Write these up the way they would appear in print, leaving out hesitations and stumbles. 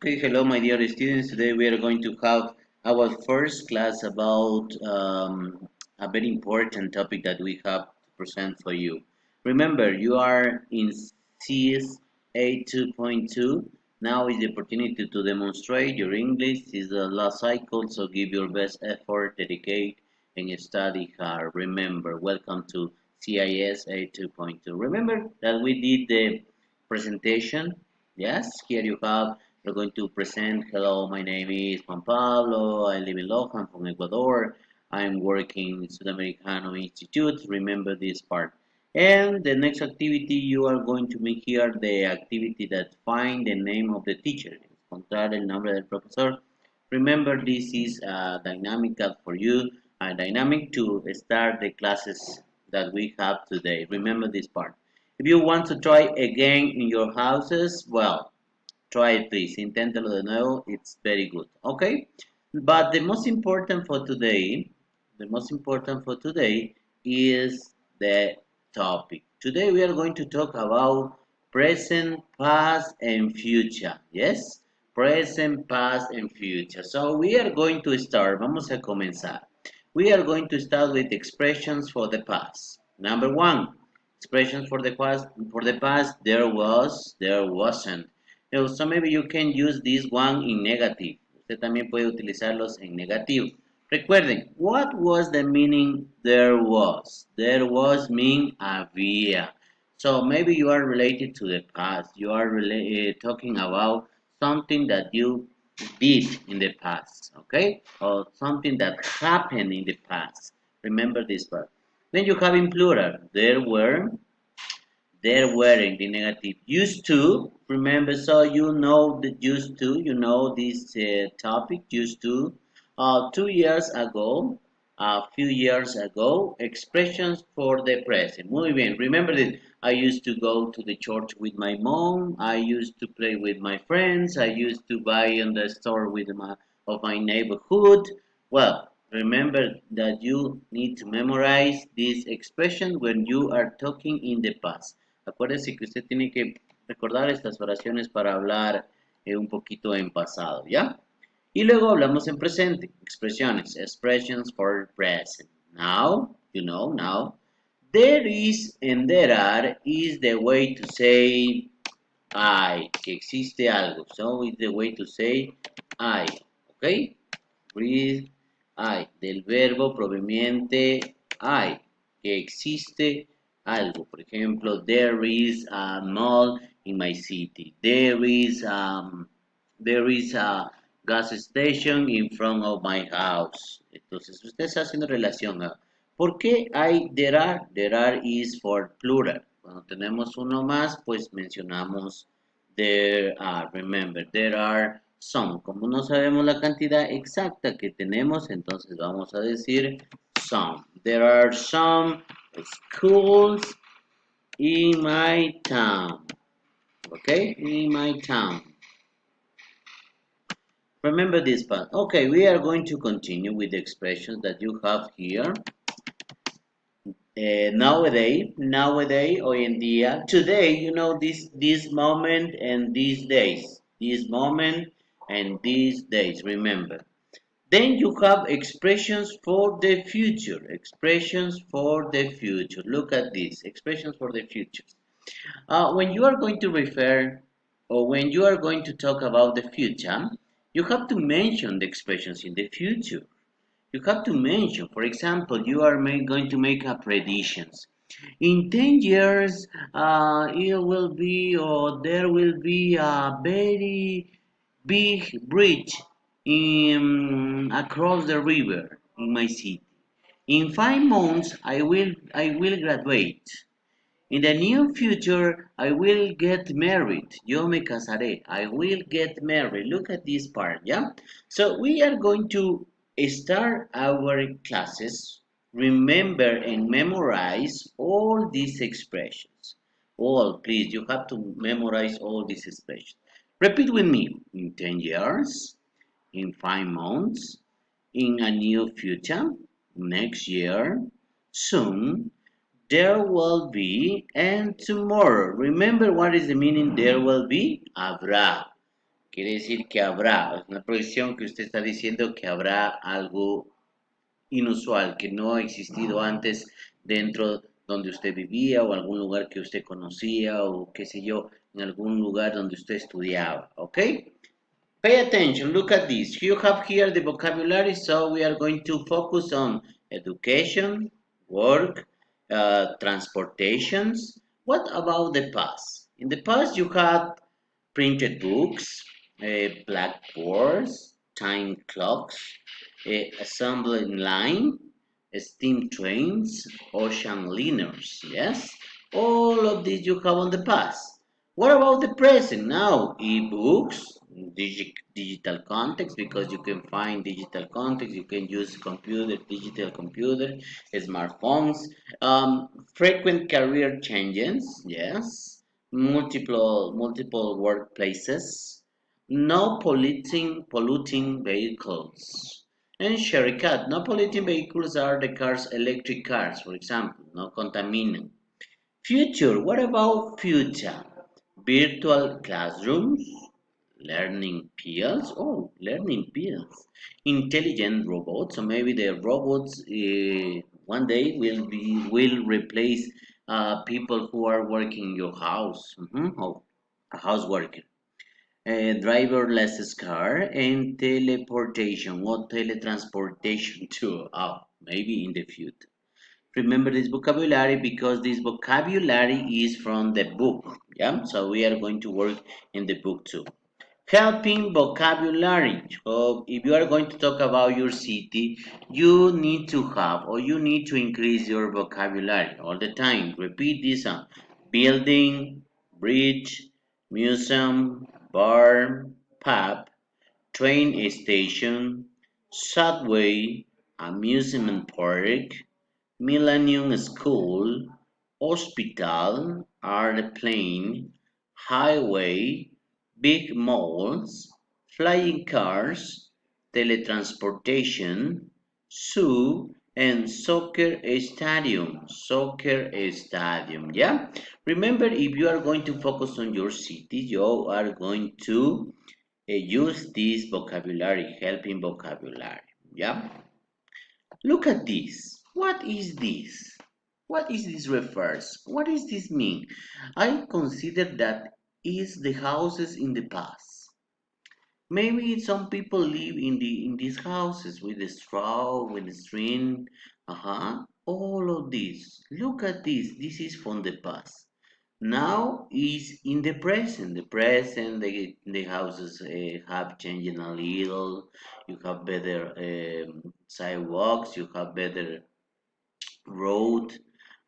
Okay, hello, my dear students. Today we are going to have our first class about a very important topic that we have to present for you. Remember, you are in CS 2.2. Now is the opportunity to demonstrate your English. This is the last cycle, so give your best effort, dedicate, and study hard. Remember, welcome to CIS 2.2. Remember that we did the presentation. Yes, here you have. We're going to present. Hello, my name is Juan Pablo. I live in Loja. I'm from Ecuador. I'm working in Sudamericano Institute. Remember this part. And the next activity you are going to make here the activity that find the name of the teacher. Encontrar el nombre del profesor. Remember this is dynamic for you. A dynamic to start the classes that we have today. Remember this part. If you want to try again in your houses, well, try it please. Inténtalo de nuevo. It's very good. Okay? But the most important for today is the topic. Today we are going to talk about present, past, and future. Yes? Present, past, and future. So we are going to start. Vamos a comenzar. We are going to start with expressions for the past. Number one, expressions for the past. For the past, there was, there wasn't. So maybe you can use this one in negative. Usted también puede utilizarlos en negativo. Recuerden, what was the meaning there was? There was mean había. So maybe you are related to the past. You are talking about something that you did in the past, okay? Or something that happened in the past. Remember this part. Then you have in plural. There were in the negative. Used to, remember, so you know the used to, you know this topic, used to. 2 years ago, a few years ago, expressions for the present. Muy bien, remember this. I used to go to the church with my mom. I used to play with my friends. I used to buy in the store with my neighborhood. Well, remember that you need to memorize this expression when you are talking in the past. Acuérdese que usted tiene que recordar estas oraciones para hablar un poquito en pasado, ¿ya? Y luego hablamos en presente, expresiones, expressions for present. Now, you know, now, there is and there are is the way to say I, que existe algo. So it's the way to say I, okay? Breathe, I, del verbo proveniente I, que existe algo. Por ejemplo, there is a mall in my city. There is a gas station in front of my house. Entonces, usted está haciendo relación a ¿por qué hay there are? There are is for plural. Cuando tenemos uno más, pues mencionamos there are. Remember, there are some. Como no sabemos la cantidad exacta que tenemos, entonces vamos a decir some. There are some schools in my town. Okay, in my town. Remember this part. Okay, we are going to continue with the expressions that you have here. Nowadays, hoy en día, today, you know, this moment and these days. This moment and these days, remember. Then you have expressions for the future. Expressions for the future. Look at this. Expressions for the future. When you are going to refer or when you are going to talk about the future, you have to mention the expressions in the future. You have to mention, for example, you are going to make a predictions. In 10 years, it will be or there will be a very big bridge across the river in my city. In 5 months, I will graduate. In the near future, I will get married. Yo me casaré. I will get married. Look at this part, yeah? So we are going to start our classes. Remember and memorize all these expressions. All, please, you have to memorize all these expressions. Repeat with me. In 10 years, in 5 months, in a near future, next year, soon, there will be, and tomorrow. Remember what is the meaning there will be? Habrá. quiere decir que habrá, es una proyección que usted está diciendo que habrá algo inusual, que no ha existido antes dentro donde usted vivía o algún lugar que usted conocía o qué sé yo, en algún lugar donde usted estudiaba, ¿ok? Pay attention, look at this. You have here the vocabulary, so we are going to focus on education, work, transportations. What about the past? In the past, you had printed books, blackboards, time clocks, assembly line, steam trains, ocean liners. Yes, all of these you have on the past. What about the present now? E-books, digital context, because you can find digital context, you can use computer, digital computer, smartphones, frequent career changes, yes, multiple workplaces, no polluting vehicles. And Sherikat, no polluting vehicles are the cars, electric cars, for example, no contaminant. Future, what about future? Virtual classrooms, learning pills, learning pills, intelligent robots. So maybe the robots one day will replace people who are working in your house. A house worker. A driverless car and teleportation or teletransportation too. Maybe in the future. Remember this vocabulary because this vocabulary is from the book. Yeah, so we are going to work in the book too. Helping vocabulary. So if you are going to talk about your city, you need to have or you need to increase your vocabulary all the time. Repeat this building, bridge, museum, bar, pub, train station, subway, amusement park, Millennium School, hospital, airplane, highway, big malls, flying cars, teletransportation, zoo, and soccer stadium. Soccer stadium, yeah? Remember, if you are going to focus on your city, you are going to use this vocabulary, helping vocabulary, yeah? Look at this. What is this? What is this refers? What does this mean? I consider that is the houses in the past. Maybe some people live in these houses with the straw, with the string, all of this. Look at this. This is from the past. Now is in the present. The present, the houses have changed a little. You have better sidewalks. You have better road,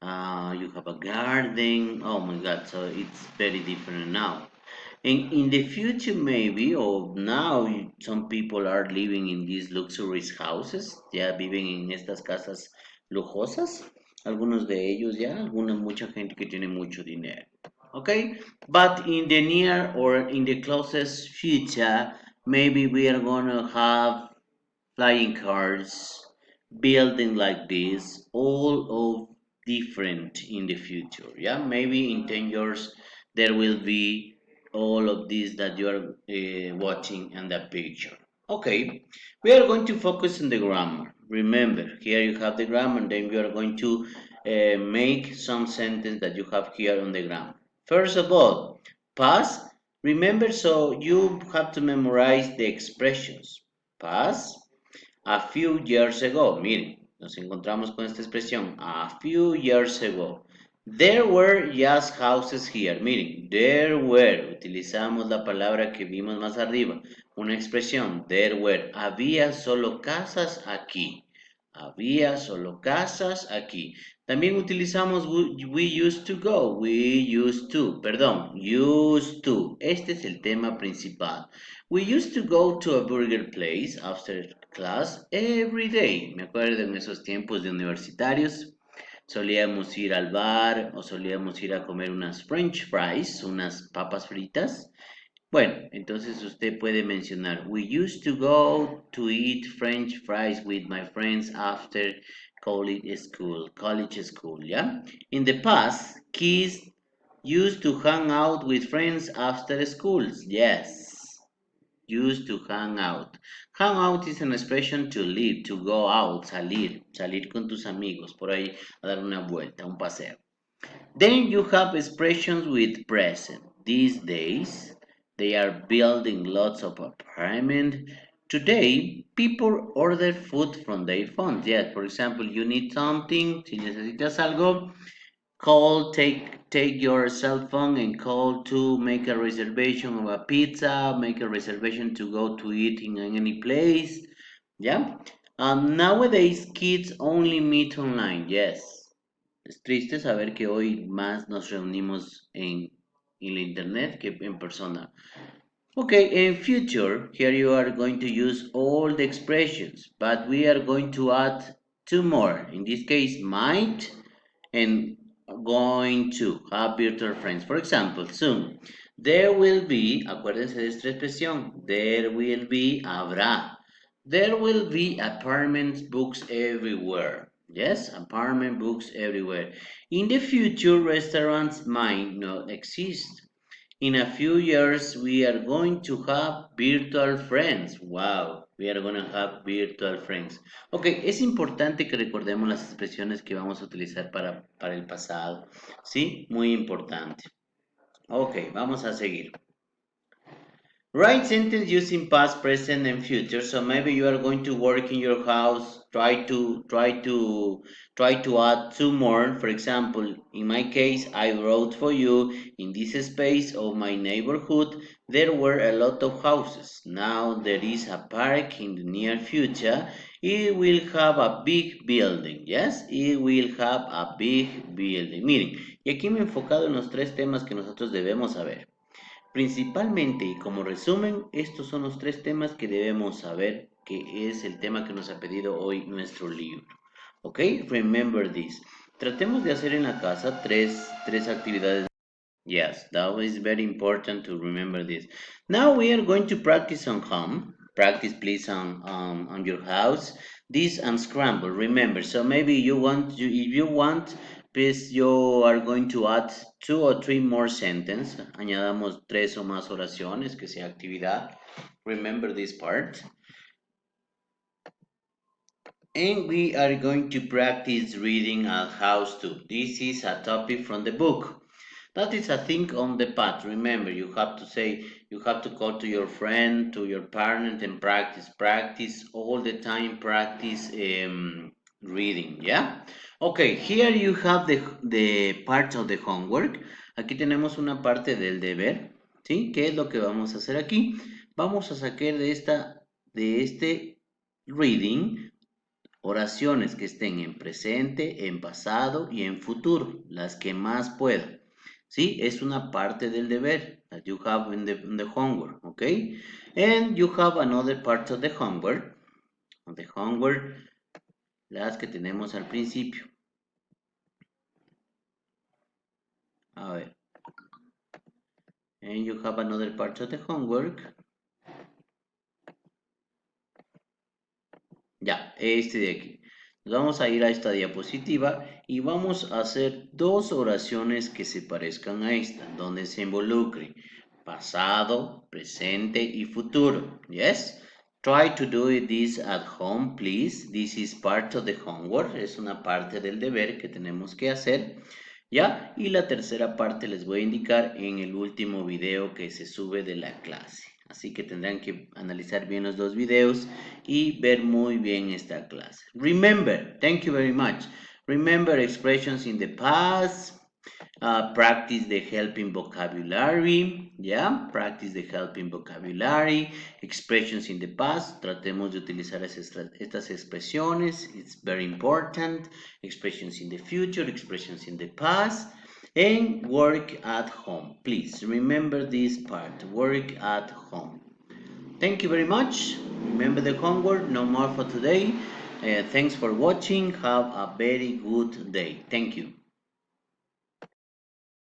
you have a garden. Oh my God, so it's very different now. And in the future, maybe, or now, some people are living in these luxurious houses, ya viven en estas casas lujosas. Algunos de ellos ya, mucha gente que tiene mucho dinero. Okay, but in the near or in the closest future, maybe we are gonna have flying cars, building like this, all of different in the future. Yeah, maybe in 10 years there will be all of this that you are watching in the picture. Okay, we are going to focus on the grammar. Remember, here you have the grammar, and then we are going to make some sentence that you have here on the grammar. First of all, past. Remember, so you have to memorize the expressions. Past, a few years ago, miren, nos encontramos con esta expresión, a few years ago. There were just houses here. Miren, there were, utilizamos la palabra que vimos más arriba, una expresión, there were, había solo casas aquí. Había solo casas aquí. También utilizamos we used to go, we used to, perdón, used to. Este es el tema principal. We used to go to a burger place after class every day. Me acuerdo en esos tiempos de universitarios. Solíamos ir al bar o solíamos ir a comer unas French fries, unas papas fritas. Bueno, entonces usted puede mencionar, we used to go to eat French fries with my friends after college school, yeah? In the past, kids used to hang out with friends after schools, yes. used to hang out. Hang out is an expression to live, to go out, salir, salir con tus amigos, por ahí a dar una vuelta, un paseo. Then you have expressions with present. These days, they are building lots of apartments. Today, people order food from their phones. Yes, for example, you need something, si necesitas algo, call, take your cell phone and call to make a reservation of a pizza, make a reservation to go to eat in any place. Yeah. Nowadays, kids only meet online. Yes. Es triste saber que hoy más nos reunimos en la internet que en persona. Okay, in future, here you are going to use all the expressions, but we are going to add two more. In this case, might and going to have virtual friends. For example, soon, there will be, acuérdense de esta expresión, there will be, habrá. There will be apartment books everywhere. Yes, apartment books everywhere. In the future, restaurants might not exist. In a few years, we are going to have virtual friends. Wow, we are going to have virtual friends. Ok, es importante que recordemos las expresiones que vamos a utilizar para el pasado. ¿Sí? Muy importante. Ok, vamos a seguir. Write sentence using past, present, and future. So maybe you are going to work in your house. Try to add two more. For example, in my case, I wrote for you. In this space of my neighborhood, there were a lot of houses. Now there is a park in the near future. It will have a big building. Yes, it will have a big building. Miren, y aquí me he enfocado en los tres temas que nosotros debemos saber. Principalmente y como resumen, estos son los tres temas que debemos saber, que es el tema que nos ha pedido hoy nuestro libro. ¿Ok? Remember this. Tratemos de hacer en la casa tres actividades. Yes, that is very important to remember this. Now we are going to practice on home. Practice please on your house. This unscramble. Remember, so maybe if you want, please you are going to add two or three more sentences. Añadamos tres o más oraciones que sea actividad. Remember this part. And we are going to practice reading at house too. This is a topic from the book. That is a thing on the path. Remember, you have to call to your friend, to your parent, and practice all the time. Practice reading. Yeah. Okay. Here you have the part of the homework. Aquí tenemos una parte del deber. ¿Sí? ¿Qué es lo que vamos a hacer aquí? Vamos a sacar de este reading oraciones que estén en presente, en pasado y en futuro, las que más puedan. ¿Sí? Es una parte del deber that you have in the homework, ¿ok? And you have another part of the homework, las que tenemos al principio. A ver. And you have another part of the homework. Ya, este de aquí. Nos vamos a ir a esta diapositiva y vamos a hacer dos oraciones que se parezcan a esta, donde se involucre pasado, presente y futuro. Yes? Try to do this at home, please. This is part of the homework. Es una parte del deber que tenemos que hacer. ¿Ya? Y la tercera parte les voy a indicar en el último video que se sube de la clase. Así que tendrán que analizar bien los dos videos y ver muy bien esta clase. Remember, thank you very much. Remember expressions in the past. Practice the helping vocabulary. Yeah, practice the helping vocabulary. Expressions in the past. Tratemos de utilizar estas expresiones. It's very important. Expressions in the future. Expressions in the past. And work at home. Please remember this part. Work at home. Thank you very much. Remember the homework. No more for today. Thanks for watching. Have a very good day. Thank you.